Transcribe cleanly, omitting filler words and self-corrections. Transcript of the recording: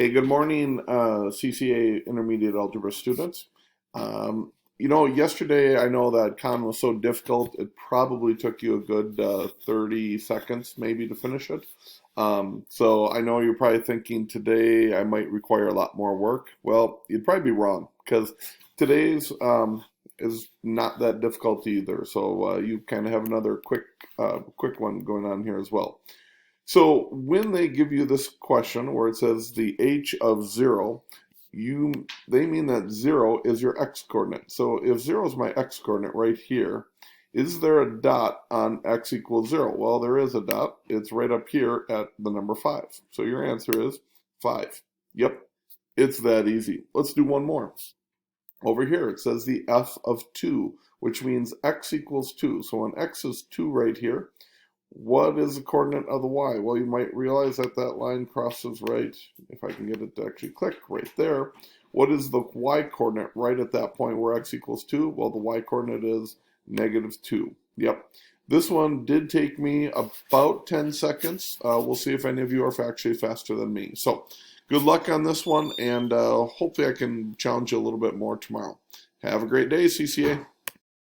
Hey, good morning, CCA Intermediate Algebra students. Yesterday I know that Khan was so difficult, it probably took you a good 30 seconds maybe to finish it. So I know you're probably thinking today I might require a lot more work. Well, you'd probably be wrong because today's is not that difficult either. So you kind of have another quick one going on here as well. So when they give you this question where it says the h of 0, they mean that 0 is your x coordinate. So if 0 is my x coordinate right here, is there a dot on x equals 0? Well, there is a dot. It's right up here at the number 5. So your answer is 5. Yep, it's that easy. Let's do one more. Over here it says the f of 2, which means x equals 2. So when x is 2 right here, what is the coordinate of the y? Well, you might realize that that line crosses right, if I can get it to actually click right there. What is the y coordinate right at that point where x equals 2? Well, the y coordinate is -2. Yep. This one did take me about 10 seconds. We'll see if any of you are actually faster than me. So good luck on this one, and hopefully I can challenge you a little bit more tomorrow. Have a great day, CCA.